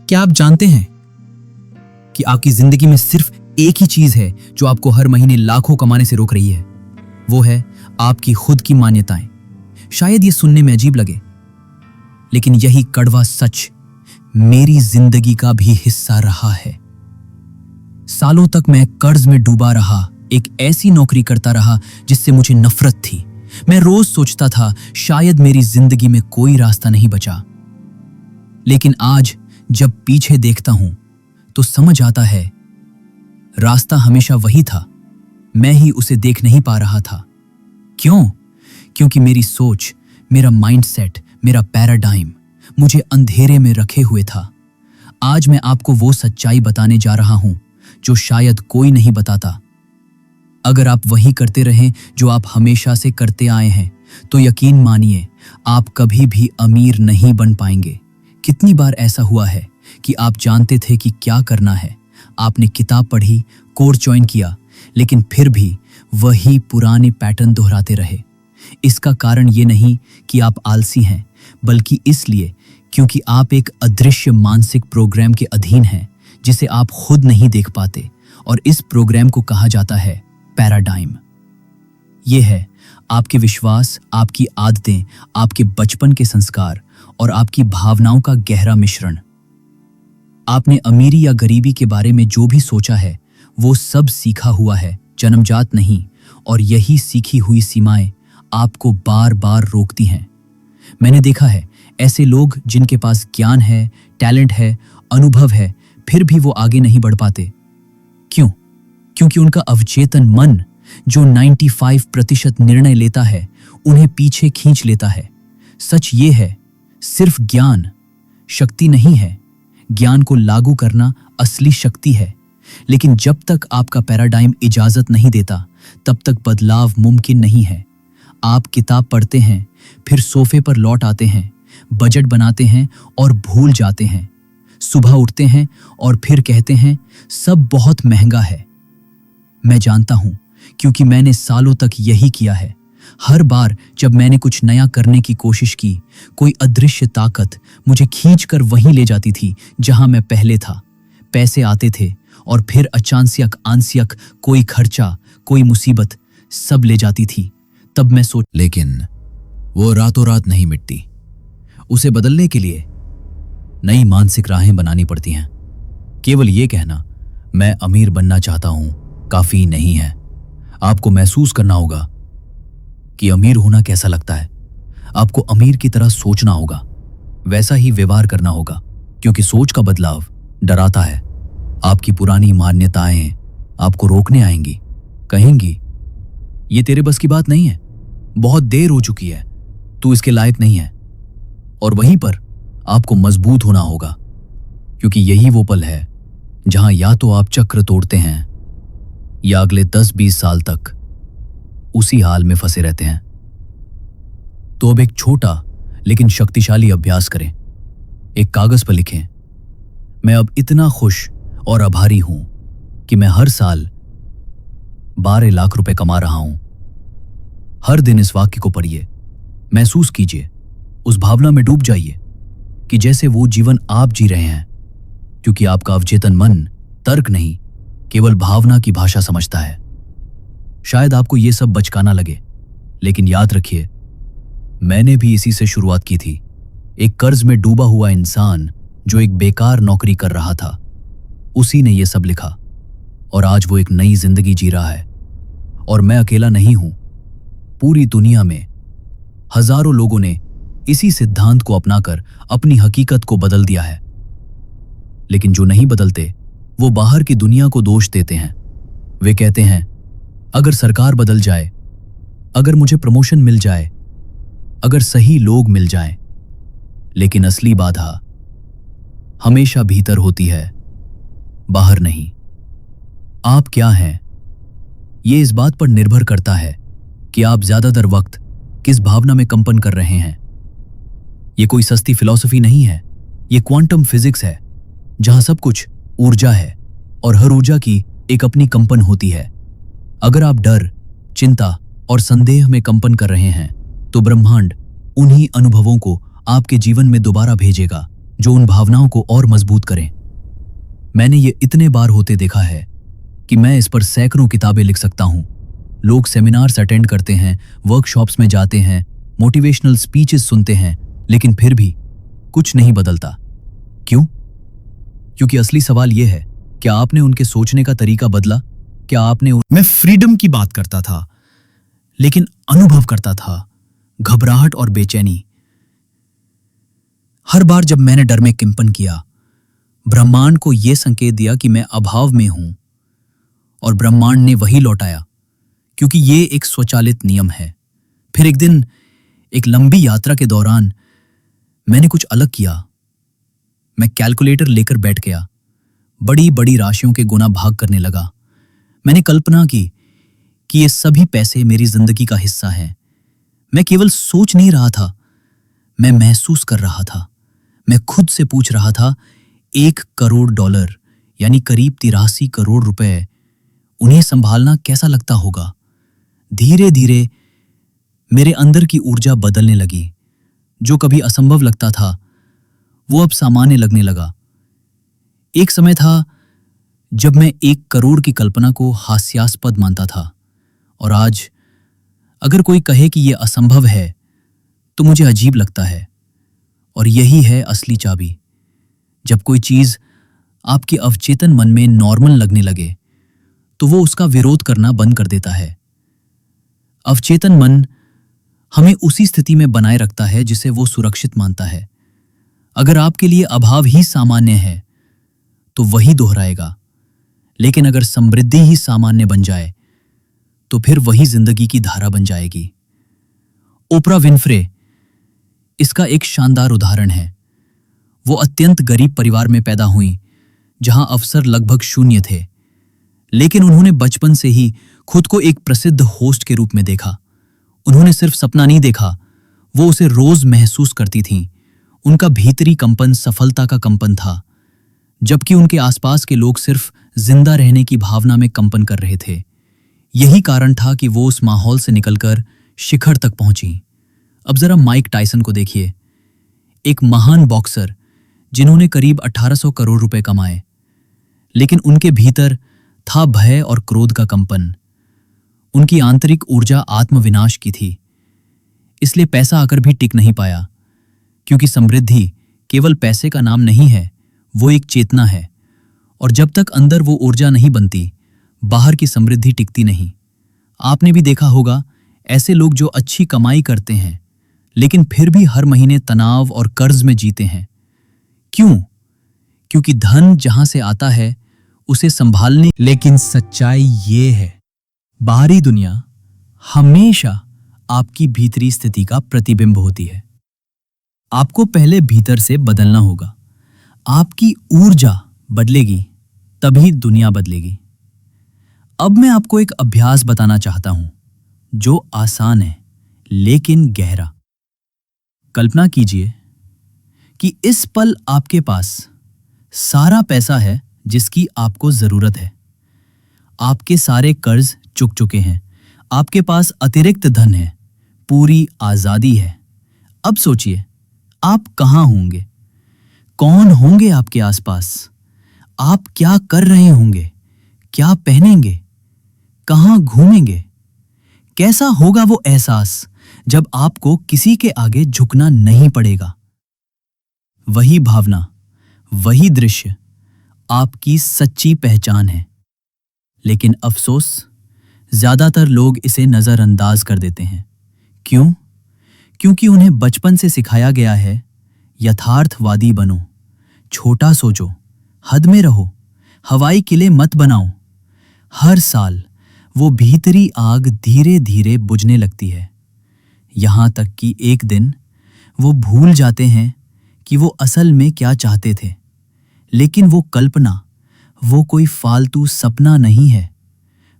क्या आप जानते हैं कि आपकी जिंदगी में सिर्फ एक ही चीज है जो आपको हर महीने लाखों कमाने से रोक रही है? वो है आपकी खुद की मान्यताएं। शायद ये सुनने में अजीब लगे, लेकिन यही कड़वा सच मेरी जिंदगी का भी हिस्सा रहा है। सालों तक मैं कर्ज में डूबा रहा, एक ऐसी नौकरी करता रहा जिससे मुझे नफरत थी। मैं रोज सोचता था शायद मेरी जिंदगी में कोई रास्ता नहीं बचा। लेकिन आज जब पीछे देखता हूं तो समझ आता है रास्ता हमेशा वही था, मैं ही उसे देख नहीं पा रहा था। क्यों? क्योंकि मेरी सोच, मेरा माइंडसेट, मेरा पैराडाइम मुझे अंधेरे में रखे हुए था। आज मैं आपको वो सच्चाई बताने जा रहा हूं जो शायद कोई नहीं बताता। अगर आप वही करते रहें जो आप हमेशा से करते आए हैं, तो यकीन मानिए आप कभी भी अमीर नहीं बन पाएंगे। कितनी बार ऐसा हुआ है कि आप जानते थे कि क्या करना है, आपने किताब पढ़ी, कोर्स ज्वाइन किया, लेकिन फिर भी वही पुराने पैटर्न दोहराते रहे। इसका कारण ये नहीं कि आप आलसी हैं, बल्कि इसलिए क्योंकि आप एक अदृश्य मानसिक प्रोग्राम के अधीन हैं जिसे आप खुद नहीं देख पाते, और इस प्रोग्राम को कहा जाता है पैराडाइम। यह है आपके विश्वास, आपकी आदतें, आपके बचपन के संस्कार और आपकी भावनाओं का गहरा मिश्रण। आपने अमीरी या गरीबी के बारे में जो भी सोचा है वो सब सीखा हुआ है, जन्मजात नहीं, और यही सीखी हुई सीमाएं आपको बार बार रोकती हैं। मैंने देखा है ऐसे लोग जिनके पास ज्ञान है, टैलेंट है, अनुभव है, फिर भी वो आगे नहीं बढ़ पाते। क्यों? क्योंकि उनका अवचेतन मन जो 95% निर्णय लेता है उन्हें पीछे खींच लेता है। सच ये है, सिर्फ ज्ञान शक्ति नहीं है, ज्ञान को लागू करना असली शक्ति है। लेकिन जब तक आपका पैराडाइम इजाजत नहीं देता, तब तक बदलाव मुमकिन नहीं है। आप किताब पढ़ते हैं, फिर सोफे पर लौट आते हैं, बजट बनाते हैं और भूल जाते हैं। सुबह उठते हैं और फिर कहते हैं सब बहुत महंगा है। मैं जानता हूं, क्योंकि मैंने सालों तक यही किया है। हर बार जब मैंने कुछ नया करने की कोशिश की, कोई अदृश्य ताकत मुझे खींचकर वहीं ले जाती थी जहां मैं पहले था। पैसे आते थे और फिर अचानक कोई खर्चा, कोई मुसीबत सब ले जाती थी। तब मैं लेकिन वो रातों रात नहीं मिटती। उसे बदलने के लिए नई मानसिक राहें बनानी पड़ती हैं। केवल ये कहना मैं अमीर बनना चाहता हूं काफी नहीं है। आपको महसूस करना होगा कि अमीर होना कैसा लगता है। आपको अमीर की तरह सोचना होगा, वैसा ही व्यवहार करना होगा, क्योंकि सोच का बदलाव डराता है। आपकी पुरानी मान्यताएं आपको रोकने आएंगी, कहेंगी ये तेरे बस की बात नहीं है, बहुत देर हो चुकी है, तू इसके लायक नहीं है। और वहीं पर आपको मजबूत होना होगा, क्योंकि यही वो पल है जहां या तो आप चक्र तोड़ते हैं या अगले 10-20 साल तक उसी हाल में फंसे रहते हैं। तो अब एक छोटा लेकिन शक्तिशाली अभ्यास करें। एक कागज पर लिखें, मैं अब इतना खुश और आभारी हूं कि मैं हर साल 12 लाख रुपए कमा रहा हूं। हर दिन इस वाक्य को पढ़िए, महसूस कीजिए, उस भावना में डूब जाइए कि जैसे वो जीवन आप जी रहे हैं, क्योंकि आपका अवचेतन मन तर्क नहीं, केवल भावना की भाषा समझता है। शायद आपको ये सब बचकाना लगे, लेकिन याद रखिए मैंने भी इसी से शुरुआत की थी। एक कर्ज में डूबा हुआ इंसान जो एक बेकार नौकरी कर रहा था, उसी ने ये सब लिखा, और आज वो एक नई जिंदगी जी रहा है। और मैं अकेला नहीं हूं, पूरी दुनिया में हजारों लोगों ने इसी सिद्धांत को अपनाकर अपनी हकीकत को बदल दिया है। लेकिन जो नहीं बदलते वो बाहर की दुनिया को दोष देते हैं। वे कहते हैं अगर सरकार बदल जाए, अगर मुझे प्रमोशन मिल जाए, अगर सही लोग मिल जाएं। लेकिन असली बाधा हमेशा भीतर होती है, बाहर नहीं। आप क्या हैं, ये इस बात पर निर्भर करता है कि आप ज्यादातर वक्त किस भावना में कंपन कर रहे हैं। ये कोई सस्ती फिलॉसफी नहीं है, ये क्वांटम फिजिक्स है, जहां सब कुछ ऊर्जा है और हर ऊर्जा की एक अपनी कंपन होती है। अगर आप डर, चिंता और संदेह में कंपन कर रहे हैं, तो ब्रह्मांड उन्हीं अनुभवों को आपके जीवन में दोबारा भेजेगा जो उन भावनाओं को और मजबूत करें। मैंने ये इतने बार होते देखा है कि मैं इस पर सैकड़ों किताबें लिख सकता हूं। लोग सेमिनार्स अटेंड करते हैं, वर्कशॉप्स में जाते हैं, मोटिवेशनल स्पीचेस सुनते हैं, लेकिन फिर भी कुछ नहीं बदलता। क्यों? क्योंकि असली सवाल यह है, क्या आपने उनके सोचने का तरीका बदला? क्या आपने मैं फ्रीडम की बात करता था, लेकिन अनुभव करता था घबराहट और बेचैनी। हर बार जब मैंने डर में कंपन किया, ब्रह्मांड को यह संकेत दिया कि मैं अभाव में हूं, और ब्रह्मांड ने वही लौटाया, क्योंकि यह एक स्वचालित नियम है। फिर एक दिन एक लंबी यात्रा के दौरान मैंने कुछ अलग किया। मैं कैलकुलेटर लेकर बैठ गया, बड़ी बड़ी राशियों के गुना भाग करने लगा। मैंने कल्पना की कि ये सभी पैसे मेरी जिंदगी का हिस्सा हैं। मैं केवल सोच नहीं रहा था, मैं महसूस कर रहा था। मैं खुद से पूछ रहा था, $1 करोड़ यानी करीब 83 करोड़ रुपए, उन्हें संभालना कैसा लगता होगा? धीरे धीरे मेरे अंदर की ऊर्जा बदलने लगी। जो कभी असंभव लगता था वो अब सामान्य लगने लगा। एक समय था जब मैं 1 करोड़ की कल्पना को हास्यास्पद मानता था, और आज अगर कोई कहे कि यह असंभव है तो मुझे अजीब लगता है। और यही है असली चाबी। जब कोई चीज आपके अवचेतन मन में नॉर्मल लगने लगे तो वो उसका विरोध करना बंद कर देता है। अवचेतन मन हमें उसी स्थिति में बनाए रखता है जिसे वो सुरक्षित मानता है। अगर आपके लिए अभाव ही सामान्य है तो वही दोहराएगा, लेकिन अगर समृद्धि ही सामान्य बन जाए तो फिर वही जिंदगी की धारा बन जाएगी। ओपरा विन्फ्रे इसका एक शानदार उदाहरण है। वो अत्यंत गरीब परिवार में पैदा हुई, जहां अवसर लगभग शून्य थे, लेकिन उन्होंने बचपन से ही खुद को एक प्रसिद्ध होस्ट के रूप में देखा। उन्होंने सिर्फ सपना नहीं देखा, वो उसे रोज महसूस करती थीं। उनका भीतरी कंपन सफलता का कंपन था, जबकि उनके आसपास के लोग सिर्फ जिंदा रहने की भावना में कंपन कर रहे थे। यही कारण था कि वो उस माहौल से निकलकर शिखर तक पहुंची। अब जरा माइक टायसन को देखिए, एक महान बॉक्सर जिन्होंने करीब 1800 करोड़ रुपए कमाए, लेकिन उनके भीतर था भय और क्रोध का कंपन। उनकी आंतरिक ऊर्जा आत्मविनाश की थी। इसलिए पैसा आकर भी टिक नहीं पाया, क्योंकि समृद्धि केवल पैसे का नाम नहीं है, वो एक चेतना है। और जब तक अंदर वो ऊर्जा नहीं बनती, बाहर की समृद्धि टिकती नहीं। आपने भी देखा होगा ऐसे लोग जो अच्छी कमाई करते हैं, लेकिन फिर भी हर महीने तनाव और कर्ज में जीते हैं। क्यों? क्योंकि धन जहां से आता है उसे संभालने। लेकिन सच्चाई ये है, बाहरी दुनिया हमेशा आपकी भीतरी स्थिति का प्रतिबिंब होती है। आपको पहले भीतर से बदलना होगा। आपकी ऊर्जा बदलेगी तभी दुनिया बदलेगी। अब मैं आपको एक अभ्यास बताना चाहता हूं जो आसान है लेकिन गहरा। कल्पना कीजिए कि इस पल आपके पास सारा पैसा है जिसकी आपको जरूरत है। आपके सारे कर्ज चुक चुके हैं, आपके पास अतिरिक्त धन है, पूरी आजादी है। अब सोचिए, आप कहां होंगे? कौन होंगे आपके आसपास? आप क्या कर रहे होंगे? क्या पहनेंगे? कहां घूमेंगे? कैसा होगा वो एहसास जब आपको किसी के आगे झुकना नहीं पड़ेगा? वही भावना, वही दृश्य आपकी सच्ची पहचान है। लेकिन अफसोस, ज्यादातर लोग इसे नजरअंदाज कर देते हैं। क्यों? क्योंकि उन्हें बचपन से सिखाया गया है, यथार्थवादी बनो, छोटा सोचो, हद में रहो, हवाई किले मत बनाओ। हर साल वो भीतरी आग धीरे धीरे बुझने लगती है, यहां तक कि एक दिन वो भूल जाते हैं कि वो असल में क्या चाहते थे। लेकिन वो कल्पना, वो कोई फालतू सपना नहीं है,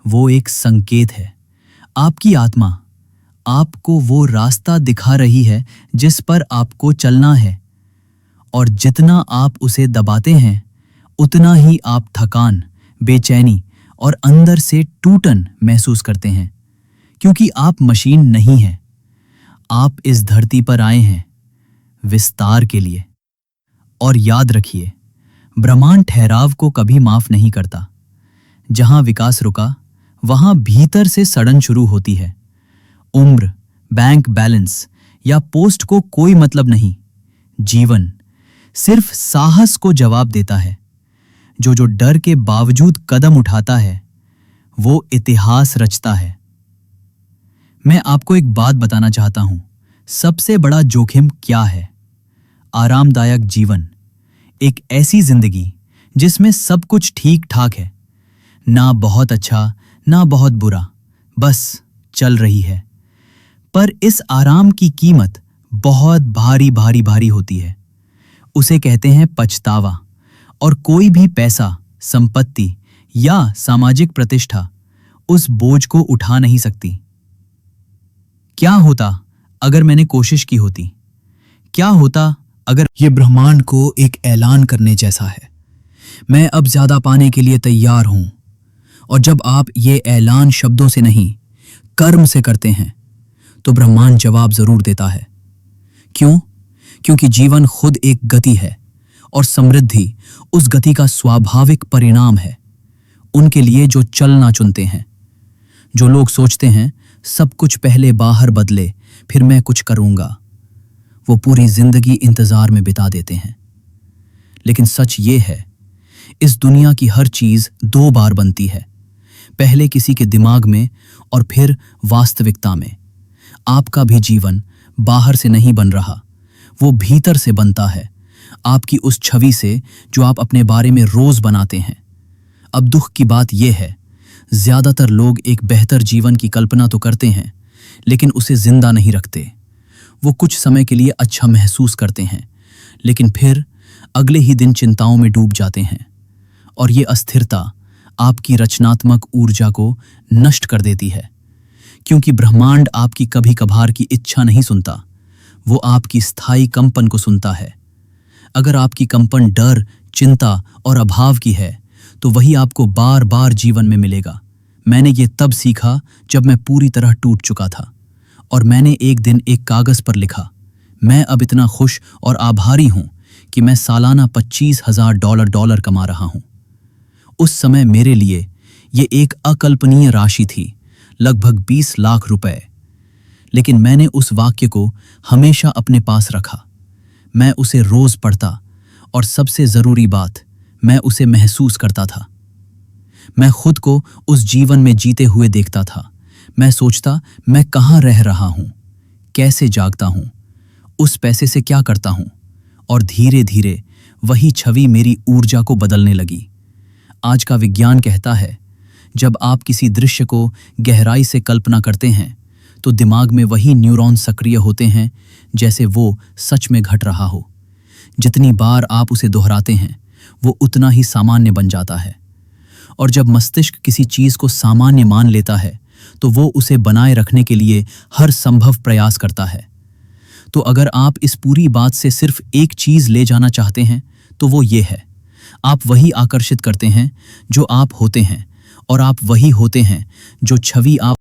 वो एक संकेत है। आपकी आत्मा आपको वो रास्ता दिखा रही है जिस पर आपको चलना है, और जितना आप उसे दबाते हैं उतना ही आप थकान, बेचैनी और अंदर से टूटन महसूस करते हैं। क्योंकि आप मशीन नहीं हैं, आप इस धरती पर आए हैं विस्तार के लिए। और याद रखिए, ब्रह्मांड ठहराव को कभी माफ नहीं करता। जहां विकास रुका, वहां भीतर से सड़न शुरू होती है। उम्र, बैंक बैलेंस या पोस्ट को कोई मतलब नहीं। जीवन सिर्फ साहस को जवाब देता है। जो डर के बावजूद कदम उठाता है, वो इतिहास रचता है। मैं आपको एक बात बताना चाहता हूं, सबसे बड़ा जोखिम क्या है? आरामदायक जीवन, एक ऐसी जिंदगी जिसमें सब कुछ ठीक ठाक है, ना बहुत अच्छा ना बहुत बुरा, बस चल रही है। पर इस आराम की कीमत बहुत भारी भारी भारी होती है। उसे कहते हैं पछतावा। और कोई भी पैसा, संपत्ति या सामाजिक प्रतिष्ठा उस बोझ को उठा नहीं सकती। क्या होता अगर मैंने कोशिश की होती? क्या होता अगर ये ब्रह्मांड को एक ऐलान करने जैसा है, मैं अब ज्यादा पाने के लिए तैयार हूं। और जब आप ये ऐलान शब्दों से नहीं, कर्म से करते हैं, तो ब्रह्मांड जवाब जरूर देता है। क्यों? क्योंकि जीवन खुद एक गति है और समृद्धि उस गति का स्वाभाविक परिणाम है। उनके लिए जो चलना चुनते हैं। जो लोग सोचते हैं सब कुछ पहले बाहर बदले फिर मैं कुछ करूंगा, वो पूरी जिंदगी इंतजार में बिता देते हैं। लेकिन सच ये है, इस दुनिया की हर चीज दो बार बनती है, पहले किसी के दिमाग में और फिर वास्तविकता में। आपका भी जीवन बाहर से नहीं बन रहा, वो भीतर से बनता है, आपकी उस छवि से जो आप अपने बारे में रोज बनाते हैं। अब दुख की बात यह है, ज्यादातर लोग एक बेहतर जीवन की कल्पना तो करते हैं, लेकिन उसे जिंदा नहीं रखते। वो कुछ समय के लिए अच्छा महसूस करते हैं, लेकिन फिर अगले ही दिन चिंताओं में डूब जाते हैं। और ये अस्थिरता आपकी रचनात्मक ऊर्जा को नष्ट कर देती है, क्योंकि ब्रह्मांड आपकी कभी कभार की इच्छा नहीं सुनता, वो आपकी स्थायी कंपन को सुनता है। अगर आपकी कंपन डर, चिंता और अभाव की है, तो वही आपको बार बार जीवन में मिलेगा। मैंने ये तब सीखा जब मैं पूरी तरह टूट चुका था, और मैंने एक दिन एक कागज पर लिखा, मैं अब इतना खुश और आभारी हूं कि मैं सालाना $25,000 कमा रहा हूं। उस समय मेरे लिए ये एक अकल्पनीय राशि थी, लगभग 20 लाख रुपए। लेकिन मैंने उस वाक्य को हमेशा अपने पास रखा। मैं उसे रोज पढ़ता, और सबसे जरूरी बात, मैं उसे महसूस करता था। मैं खुद को उस जीवन में जीते हुए देखता था। मैं सोचता, मैं कहाँ रह रहा हूं, कैसे जागता हूं, उस पैसे से क्या करता हूं। और धीरे धीरे वही छवि मेरी ऊर्जा को बदलने लगी। आज का विज्ञान कहता है, जब आप किसी दृश्य को गहराई से कल्पना करते हैं, तो दिमाग में वही न्यूरॉन सक्रिय होते हैं जैसे वो सच में घट रहा हो। जितनी बार आप उसे दोहराते हैं, वो उतना ही सामान्य बन जाता है। और जब मस्तिष्क किसी चीज को सामान्य मान लेता है, तो वो उसे बनाए रखने के लिए हर संभव प्रयास करता है। तो अगर आप इस पूरी बात से सिर्फ एक चीज ले जाना चाहते हैं, तो वो ये है, आप वही आकर्षित करते हैं जो आप होते हैं, और आप वही होते हैं जो छवि आप